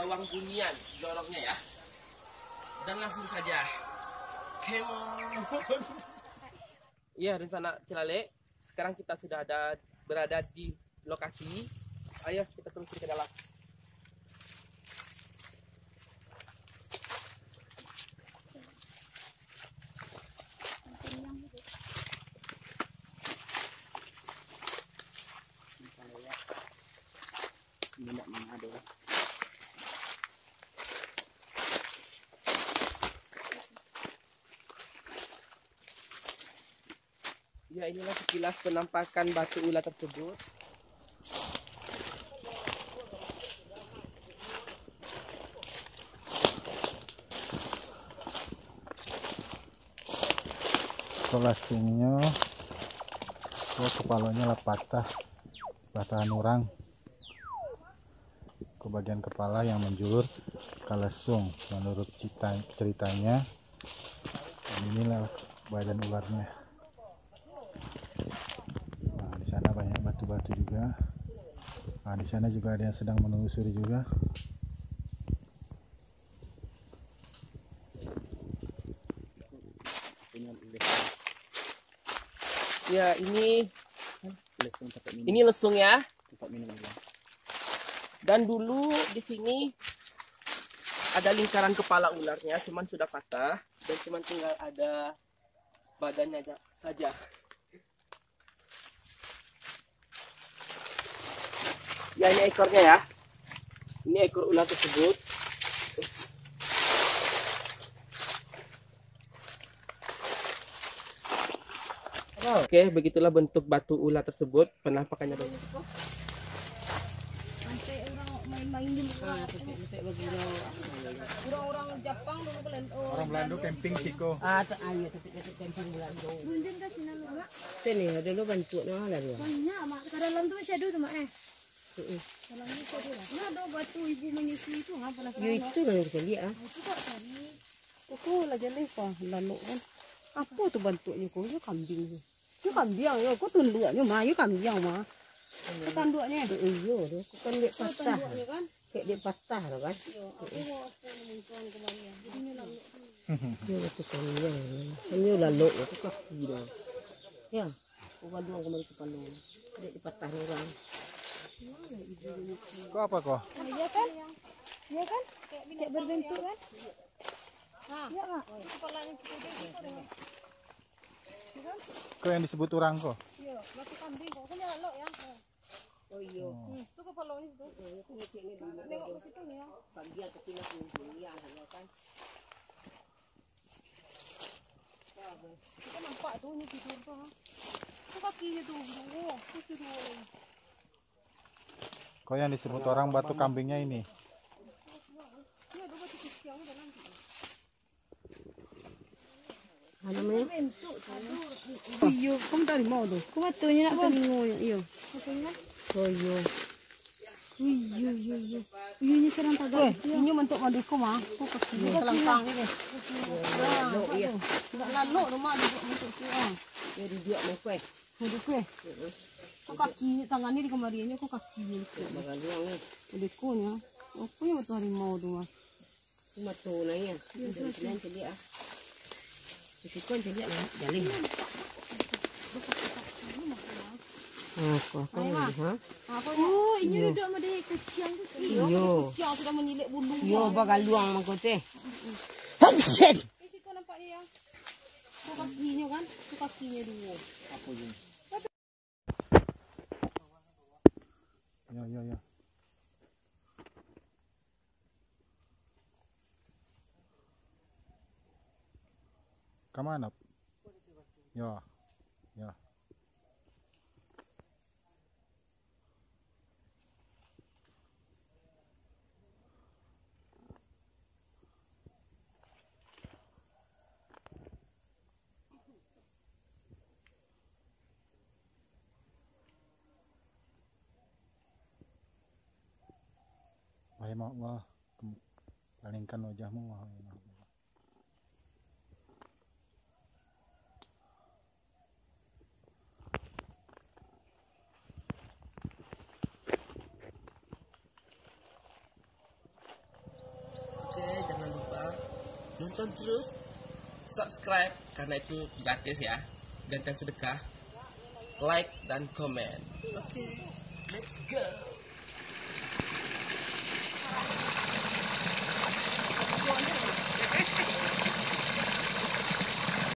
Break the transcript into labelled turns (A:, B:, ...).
A: bawang bunian joroknya ya. Dan langsung saja. Come on. Iya, Rencana Cilale. Sekarang kita sudah berada di lokasi. Ayo kita terus ke dalam. Ya, inilah sekilas penampakan batu ular tersebut.
B: Kolasinya, kepalanya lah patahan orang. Ke bagian kepala yang menjulur ke lesung. Menurut ceritanya, dan inilah badan ularnya. Nah, di sana banyak batu-batu juga. Nah, di sana juga ada yang sedang menelusuri juga.
A: Ya, ini lesung ya. Dan dulu di sini ada lingkaran kepala ularnya, cuman sudah patah dan cuman tinggal ada badannya saja. Ya, ini ekornya ya. Ini ekor ular tersebut. Oke, begitulah bentuk batu ular tersebut. Penampakannya dulu.
C: Orang-orang Jepang dulu Belanda.
B: Orang Belanda camping siko.
C: Ayo camping Belanda. Bunjin ke sini lu, Mak. Sini ada lu bentuknya ada dua. Banyak, Mak. Ke dalam tuh masih ada tuh, Mak. Dalam ini ada lah. Nah, ada batu ibu menyusui itu ngapa lah. Ya itu kan kita lihat. Itu kok tadi. Kok lagi lepas lalu kan. Apa tuh bentuknya kok? Itu kambing. Itu kambing ya, kok tunduknya mah, itu kambing mah. Itu tanduknya. Iya, itu kan dia patah. Kayak dia patah loh kan. Iya, aku mau menunjukkan kemarin. Jadinya lalu. Ya, itu kambing. Ini lalu itu kaki dah. Ya, aku bandung kemarin ke Bandung. Dia dipatah orang.
B: Kok apa kok?
C: Iya kan? Iya kan? Kayak berbentuk kan? Nah, iya Mak. Kepalanya seperti itu.
B: Kok yang disebut orang kok?
C: Iya, batu kambing kok. Kan lalu ya. Oh iya. Itu kepalanya itu. Nengok ke situ nih ya. Bagian kecil ya kan. Kita nampak tuh ini tidur tuh. Itu kakinya tuh. Oh, itu tidur.
B: Kok yang disebut orang batu kambingnya ini?
C: Iya, ada batu kecil ada nanti. Ada bentuk satu. Iya, kamu tadi mau tuh. Kamu batunya nak telingo iya. Batunya. Oh iya. Iya. Iya ini serang tagak. Ini bentuk madiko mah. Kok kecil selangkang ini. Iya. Enggak lalu rumah ada bentuk tu ah. Jadi dia mau kue. Mau kue. Kok kaki tangannya di kemariannya kok kakinya. Bagaliang ni. Madikonya. Apa yang betul harimau tu mah. Cuma tu nanya. Dari sini jadi ah. Risiko jadi jalan. Oh, ini duduk sama dia kecil tu. Iyo. Kecil sudah menilik bulu. Iyo, bagal luang mangkote. Risiko nampak dia. Kok kakinya kan? Kok kakinya dua. Apa ini?
B: Ya. Kemana? Ya. Wah, palingkan wajahmu. Wah.
A: tonton terus, subscribe karena itu gratis ya, gantian sedekah, like dan komen. Oke, let's go.